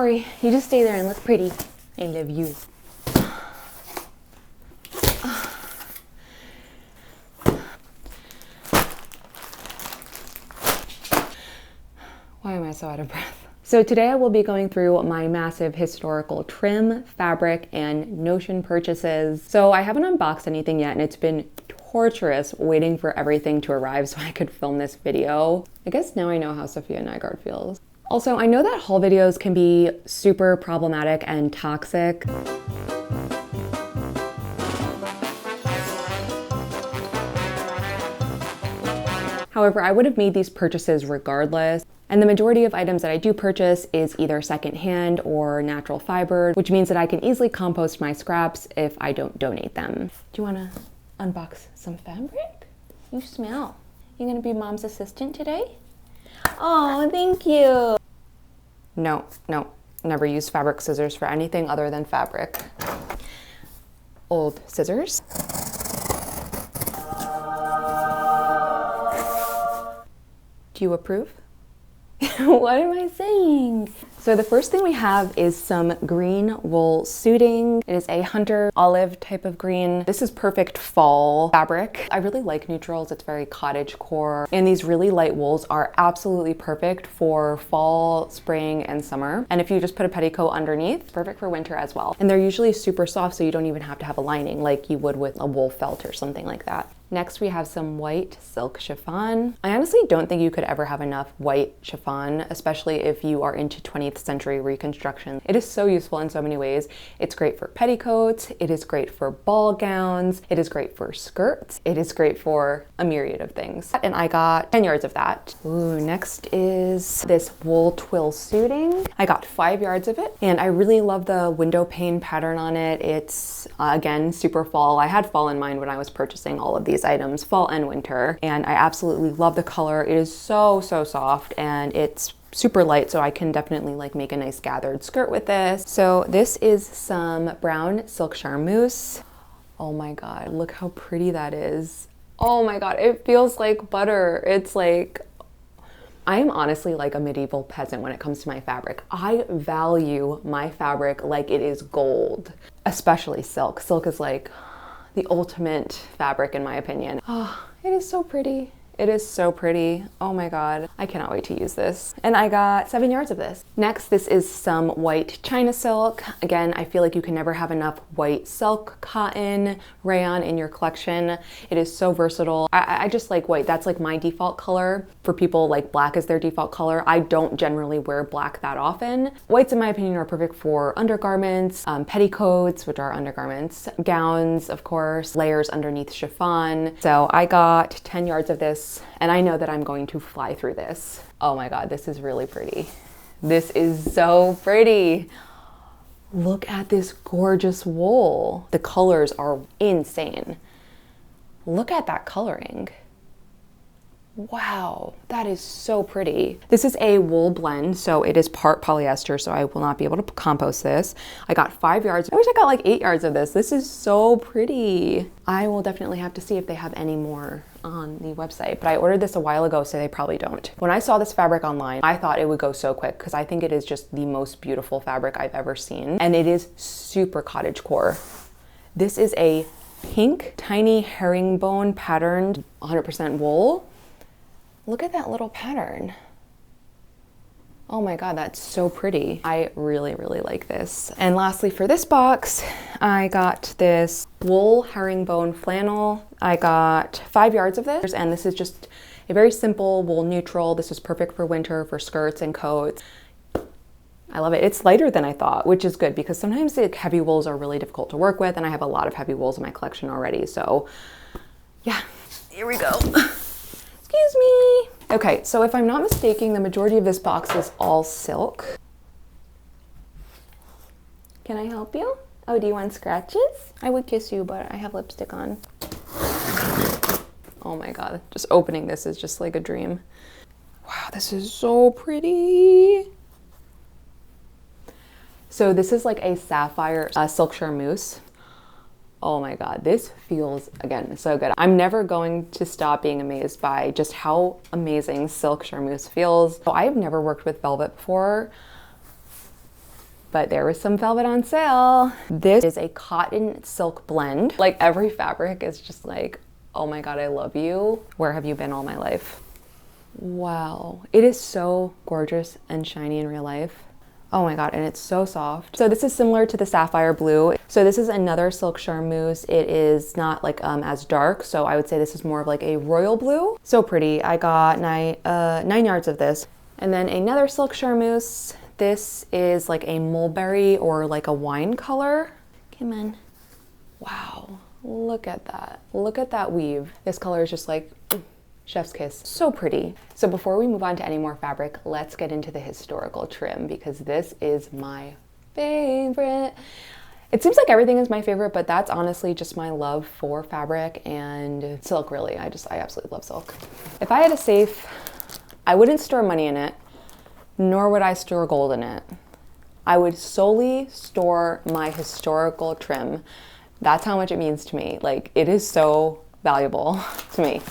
worry. You just stay there and look pretty. I love you. Why am I so out of breath? So today I will be going through my massive historical trim, fabric, and notion purchases. So I haven't unboxed anything yet, and it's been torturous waiting for everything to arrive so I could film this video. I guess now I know how Sophia Nygaard feels. Also, I know that haul videos can be super problematic and toxic. However, I would have made these purchases regardless. And the majority of items that I do purchase is either secondhand or natural fiber, which means that I can easily compost my scraps if I don't donate them. Do you wanna unbox some fabric? You smell. You gonna be mom's assistant today? Oh, thank you. No, never use fabric scissors for anything other than fabric. Old scissors. Do you approve? What am I saying? So the first thing we have is some green wool suiting. It is a hunter olive type of green. This is perfect fall fabric. I really like neutrals. It's very cottagecore. And these really light wools are absolutely perfect for fall, spring, and summer. And if you just put a petticoat underneath, perfect for winter as well. And they're usually super soft, so you don't even have to have a lining like you would with a wool felt or something like that. Next, we have some white silk chiffon. I honestly don't think you could ever have enough white chiffon, especially if you are into 20th century reconstruction. It is so useful in so many ways. It's great for petticoats, it is great for ball gowns, it is great for skirts, it is great for a myriad of things. And I got 10 yards of that. Ooh, next is this wool twill suiting. I got 5 yards of it, and I really love the window pane pattern on it. It's, again, super fall. I had fall in mind when I was purchasing all of these items, fall and winter, and I absolutely love the color. It is so soft, and it's super light, so I can definitely like make a nice gathered skirt with this. So this is some brown silk charmeuse. Oh my god, look how pretty that is. Oh my god, it feels like butter. It's like, I am honestly like a medieval peasant when it comes to my fabric. I value my fabric like it is gold, especially silk. Silk is like the ultimate fabric in my opinion. Oh, it is so pretty. It is so pretty. Oh my god. I cannot wait to use this. And I got 7 yards of this. Next, this is some white China silk. Again, I feel like you can never have enough white silk, cotton, rayon in your collection. It is so versatile. I just like white. That's like my default color. For people, like black is their default color. I don't generally wear black that often. Whites, in my opinion, are perfect for undergarments, petticoats, which are undergarments, gowns, of course, layers underneath chiffon. So I got 10 yards of this, and I know that I'm going to fly through this. Oh my god, this is really pretty. This is so pretty. Look at this gorgeous wool. The colors are insane. Look at that coloring. Wow, that is so pretty. This is a wool blend, so it is part polyester, so I will not be able to compost this. I got 5 yards. I wish I got like 8 yards of this. This is so pretty. I will definitely have to see if they have any more on the website, but I ordered this a while ago, so they probably don't. When I saw this fabric online, I thought it would go so quick because I think it is just the most beautiful fabric I've ever seen, and it is super cottagecore. This is a pink, tiny herringbone patterned 100% wool. Look at that little pattern. Oh my god, that's so pretty. I really like this. And lastly, for this box, I got this wool herringbone flannel. I got 5 yards of this, and this is just a very simple wool neutral. This is perfect for winter, for skirts and coats. I love it. It's lighter than I thought, which is good because sometimes the heavy wools are really difficult to work with, and I have a lot of heavy wools in my collection already. So yeah, here we go. Excuse me. Okay, so if I'm not mistaken, the majority of this box is all silk. Can I help you? Oh, do you want scratches? I would kiss you, but I have lipstick on. Oh my god, just opening this is just like a dream. Wow, this is so pretty. So this is like a sapphire silk charmeuse. Oh my god, this feels, again, so good. I'm never going to stop being amazed by just how amazing silk charmeuse feels. So I've never worked with velvet before. but there was some velvet on sale. This is a cotton silk blend. Like every fabric is just like, oh my God, I love you. Where have you been all my life? Wow, it is so gorgeous and shiny in real life. Oh my God, and it's so soft. So this is similar to the sapphire blue. So this is another silk charmeuse. It is not like as dark, so I would say this is more of like a royal blue. So pretty. I got 9 yards of this. And then another silk charmeuse. This is like a mulberry or like a wine color. Come on. Wow, look at that. Look at that weave. This color is just like chef's kiss. So pretty. So before we move on to any more fabric, let's get into the historical trim because this is my favorite. It seems like everything is my favorite, but that's honestly just my love for fabric and silk really. I absolutely love silk. If I had a safe, I wouldn't store money in it, nor would I store gold in it. I would solely store my historical trim. That's how much it means to me. Like, it is so valuable to me.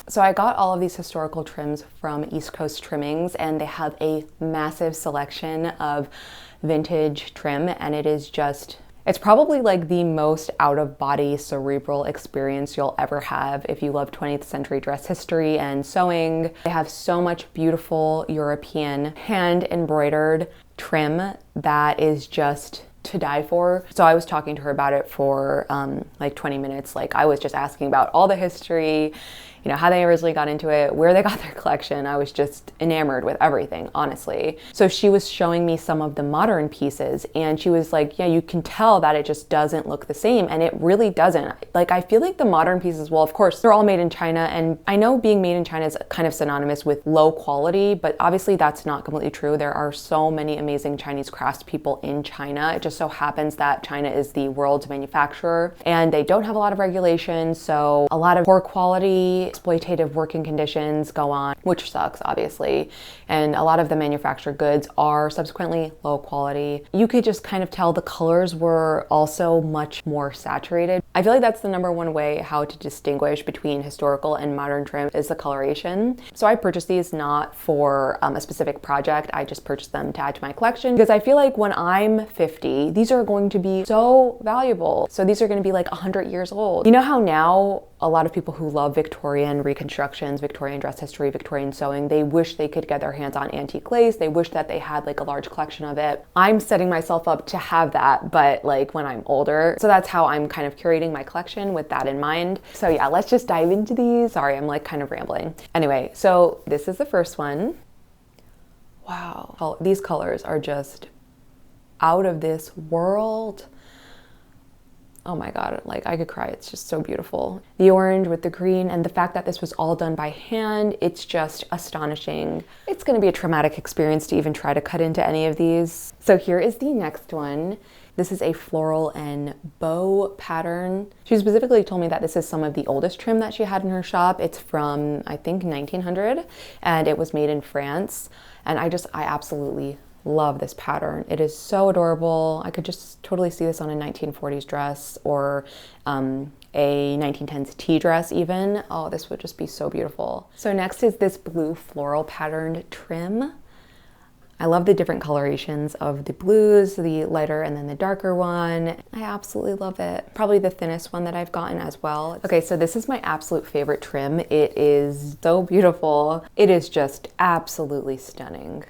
So I got all of these historical trims from East Coast Trimmings, and they have a massive selection of vintage trim, and it is just, it's probably like the most out-of-body cerebral experience you'll ever have if you love 20th century dress history and sewing. They have so much beautiful European hand embroidered trim that is just to die for. So I was talking to her about it for like 20 minutes. Like I was just asking about all the history, you know, how they originally got into it, where they got their collection. I was just enamored with everything, honestly. So she was showing me some of the modern pieces and she was like, yeah, you can tell that it just doesn't look the same. And it really doesn't. Like, I feel like the modern pieces, well, of course, they're all made in China. And I know being made in China is kind of synonymous with low quality, but obviously that's not completely true. There are so many amazing Chinese craftspeople in China. It just so happens that China is the world's manufacturer and they don't have a lot of regulations. So a lot of poor quality, exploitative working conditions go on, which sucks, obviously. And a lot of the manufactured goods are subsequently low quality. You could just kind of tell the colors were also much more saturated. I feel like that's the number one way how to distinguish between historical and modern trim is the coloration. So I purchased these not for a specific project. I just purchased them to add to my collection because I feel like when I'm 50, these are going to be so valuable. So these are going to be like 100 years old. You know how now a lot of people who love Victorian reconstructions, Victorian dress history, Victorian sewing, they wish they could get their hands on antique lace. They wish that they had like a large collection of it. I'm setting myself up to have that, but like when I'm older. So that's how I'm kind of curating my collection with that in mind. So yeah, let's just dive into these. Sorry, I'm like kind of rambling. Anyway, so this is the first one. Wow. Oh, these colors are just out of this world. Oh my God, like I could cry. It's just so beautiful. The orange with the green and the fact that this was all done by hand, it's just astonishing. It's gonna be a traumatic experience to even try to cut into any of these. So here is the next one. This is a floral and bow pattern. She specifically told me that this is some of the oldest trim that she had in her shop. It's from, I think, 1900, and it was made in France. And I absolutely love this pattern. It is so adorable. I could just totally see this on a 1940s dress or a 1910s tea dress even. Oh, this would just be so beautiful. So next is this blue floral patterned trim. I love the different colorations of the blues, the lighter and then the darker one. I absolutely love it. Probably the thinnest one that I've gotten as well. Okay, so this is my absolute favorite trim. It is so beautiful. It is just absolutely stunning.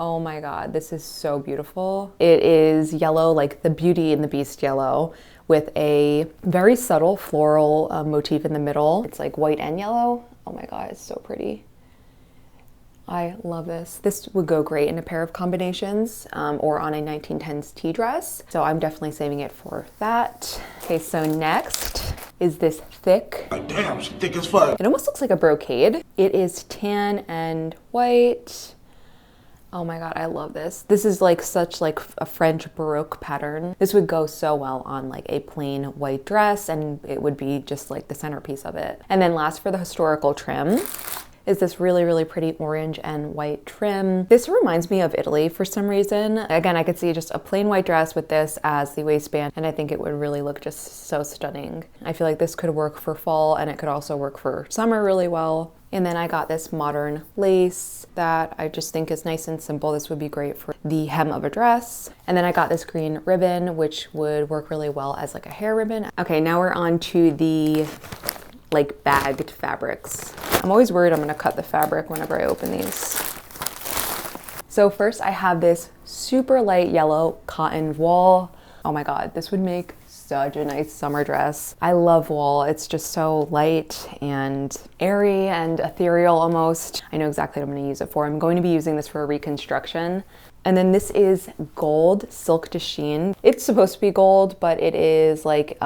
Oh my God, this is so beautiful. It is yellow, like the Beauty and the Beast yellow, with a very subtle floral motif in the middle. It's like white and yellow. Oh my God, it's so pretty. I love this. This would go great in a pair of combinations or on a 1910s tea dress. So I'm definitely saving it for that. Okay, so next is this thick. Damn, she's thick as fuck. It almost looks like a brocade. It is tan and white. Oh my God, I love this. This is like such like a French Baroque pattern. This would go so well on like a plain white dress and it would be just like the centerpiece of it. And then last for the historical trim is this really, really pretty orange and white trim. This reminds me of Italy for some reason. Again, I could see just a plain white dress with this as the waistband, and I think it would really look just so stunning. I feel like this could work for fall and it could also work for summer really well. And then I got this modern lace that I just think is nice and simple. This would be great for the hem of a dress. And then I got this green ribbon, which would work really well as like a hair ribbon. Okay, now we're on to the like bagged fabrics. I'm always worried I'm gonna cut the fabric whenever I open these. So first I have this super light yellow cotton wool. Oh my God, this would make such a nice summer dress. I love wool. It's just so light and airy and ethereal almost. I know exactly what I'm gonna use it for. I'm going to be using this for a reconstruction. And then this is gold silk de Sheen. It's supposed to be gold, but it is like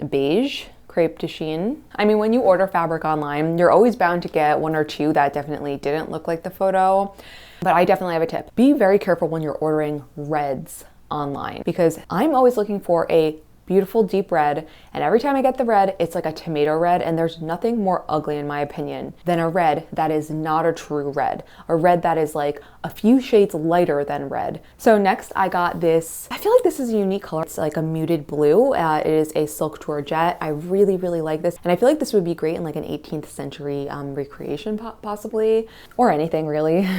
beige. Crepe de Sheen. I mean, when you order fabric online, you're always bound to get one or two that definitely didn't look like the photo. But I definitely have a tip. Be very careful when you're ordering reds online, because I'm always looking for a beautiful deep red, and every time I get the red, it's like a tomato red, and there's nothing more ugly in my opinion than a red that is not a true red, a red that is like a few shades lighter than red. So next I got this, I feel like this is a unique color. It's like a muted blue. It is a silk georgette. I really, really like this, and I feel like this would be great in like an 18th century recreation possibly, or anything really.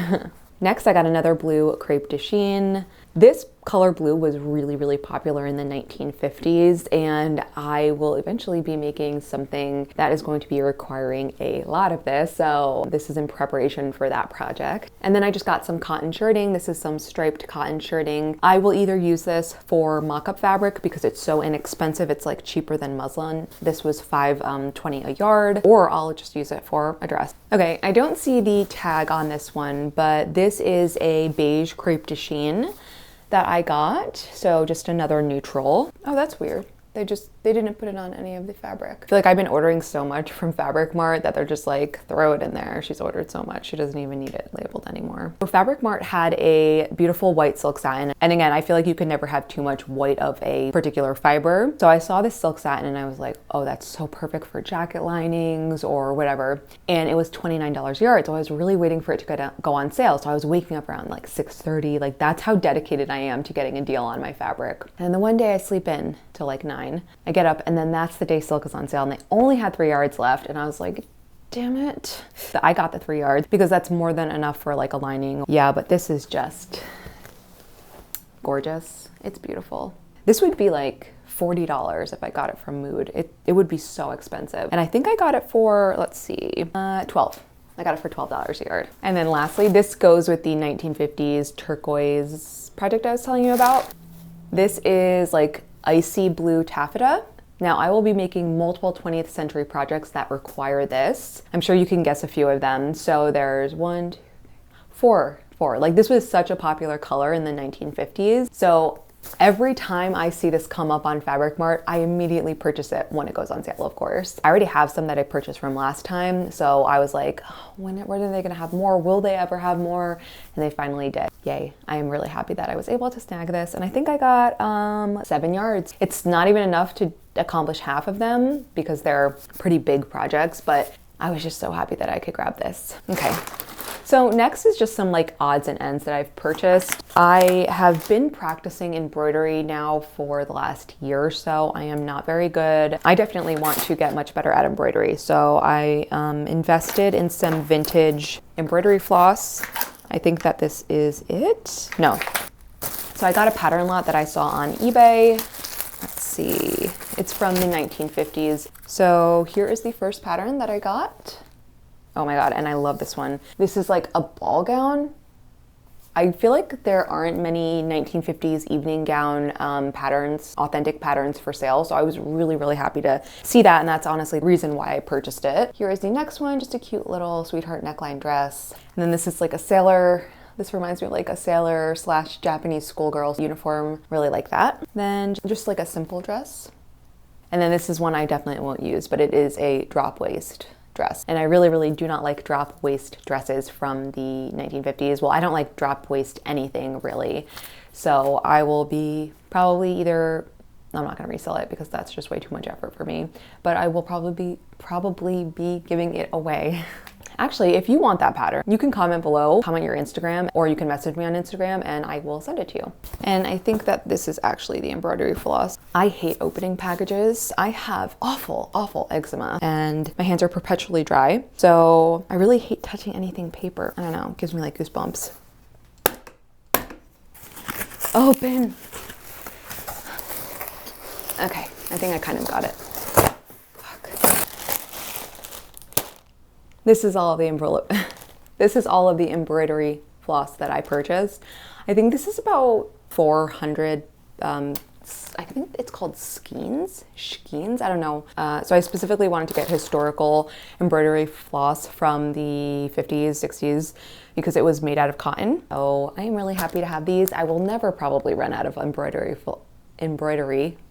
Next, I got another blue crepe de Sheen. This color blue was really, really popular in the 1950s, and I will eventually be making something that is going to be requiring a lot of this. So this is in preparation for that project. And then I just got some cotton shirting. This is some striped cotton shirting. I will either use this for mock-up fabric because it's so inexpensive. It's like cheaper than muslin. This was $5.20 a yard, or I'll just use it for a dress. Okay, I don't see the tag on this one, but this is a beige crepe de Sheen that I got. So just another neutral. Oh, that's weird. They didn't put it on any of the fabric. I feel like I've been ordering so much from Fabric Mart that they're just like, throw it in there. She's ordered so much, she doesn't even need it labeled anymore. So Fabric Mart had a beautiful white silk satin. And again, I feel like you can never have too much white of a particular fiber. So I saw this silk satin and I was like, oh, that's so perfect for jacket linings or whatever. And it was $29 a yard. So I was really waiting for it to go on sale. So I was waking up around like 6:30. Like that's how dedicated I am to getting a deal on my fabric. And then one day I sleep in till like 9. I get up and then that's the day silk is on sale and they only had 3 yards left, and I was like, damn it. I got the 3 yards because that's more than enough for like a lining. Yeah, but this is just gorgeous. It's beautiful. This would be like $40 if I got it from Mood. It would be so expensive. And I think I got it for, let's see, 12. I got it for $12 a yard. And then lastly, this goes with the 1950s turquoise project I was telling you about. This is like icy blue taffeta. Now I will be making multiple 20th century projects that require this. I'm sure you can guess a few of them. So there's 1, 2, 3, 4. Like this was such a popular color in the 1950s. So every time I see this come up on Fabric Mart, I immediately purchase it when it goes on sale, of course. I already have some that I purchased from last time. So I was like, oh, when are they gonna have more? Will they ever have more? And they finally did. Yay. I am really happy that I was able to snag this. And I think I got 7 yards. It's not even enough to accomplish half of them because they're pretty big projects, but I was just so happy that I could grab this. Okay. So next is just some like odds and ends that I've purchased. I have been practicing embroidery now for the last year or so. I am not very good. I definitely want to get much better at embroidery. So I invested in some vintage embroidery floss. I think that this is it. No. So I got a pattern lot that I saw on eBay. Let's see. It's from the 1950s. So here is the first pattern that I got. Oh my God, and I love this one. This is like a ball gown. I feel like there aren't many 1950s evening gown patterns, authentic patterns for sale. So I was really, really happy to see that. And that's honestly the reason why I purchased it. Here is the next one, just a cute little sweetheart neckline dress. And then this is like a sailor. This reminds me of like a sailor / Japanese schoolgirl uniform. Really like that. Then just like a simple dress. And then this is one I definitely won't use, but it is a drop waist dress. And I really, really do not like drop waist dresses from the 1950s. Well, I don't like drop waist anything really. So I will be probably either, I'm not gonna resell it because that's just way too much effort for me, but I will probably be giving it away. Actually, if you want that pattern, you can comment below, comment your Instagram, or you can message me on Instagram and I will send it to you. And I think that this is actually the embroidery floss. I hate opening packages. I have awful eczema and my hands are perpetually dry. So I really hate touching anything paper. I don't know, it gives me like goosebumps. Open. Okay, I think I kind of got it. Fuck. This is all of the this is all of the embroidery floss that I purchased. I think this is about 400. I think it's called skeins. I don't know. So I specifically wanted to get historical embroidery floss from the 50s, 60s because it was made out of cotton. So I am really happy to have these. I will never probably run out of embroidery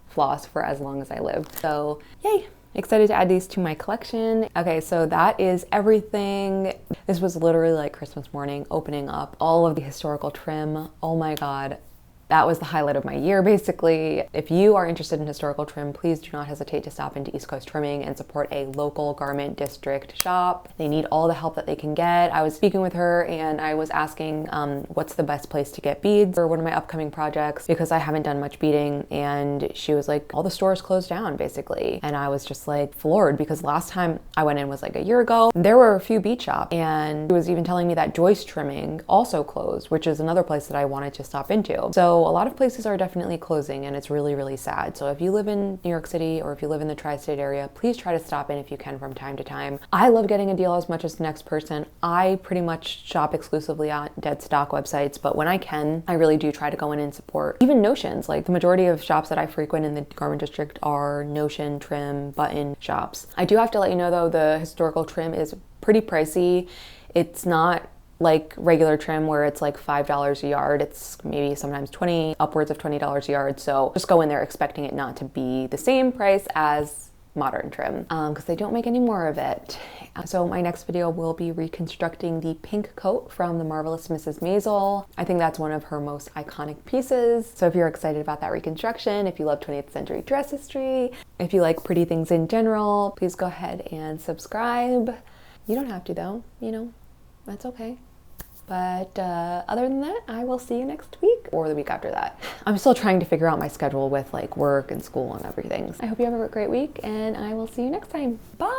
floss for as long as I live. So yay. Excited to add these to my collection. Okay, so that is everything. This was literally like Christmas morning, opening up all of the historical trim. Oh my God. That was the highlight of my year, basically. If you are interested in historical trim, please do not hesitate to stop into East Coast Trimming and support a local garment district shop. They need all the help that they can get. I was speaking with her and I was asking what's the best place to get beads for one of my upcoming projects because I haven't done much beading, and she was like, all the stores closed down, basically. And I was just like floored because last time I went in was like a year ago. There were a few bead shops, and she was even telling me that Joyce Trimming also closed, which is another place that I wanted to stop into. So a lot of places are definitely closing and it's really, really sad. So if you live in New York City or if you live in the tri-state area, please try to stop in if you can from time to time. I love getting a deal as much as the next person. I pretty much shop exclusively on dead stock websites, but when I can, I really do try to go in and support even notions. Like the majority of shops that I frequent in the garment district are notion, trim, button shops. I do have to let you know though, the historical trim is pretty pricey. It's not like regular trim where it's like $5 a yard. It's maybe sometimes 20, upwards of $20 a yard. So just go in there expecting it not to be the same price as modern trim because they don't make any more of it. So my next video will be reconstructing the pink coat from the Marvelous Mrs. Maisel. I think that's one of her most iconic pieces. So if you're excited about that reconstruction, if you love 20th century dress history, if you like pretty things in general, please go ahead and subscribe. You don't have to though, you know, that's okay. But other than that, I will see you next week or the week after that. I'm still trying to figure out my schedule with like work and school and everything. I hope you have a great week and I will see you next time. Bye!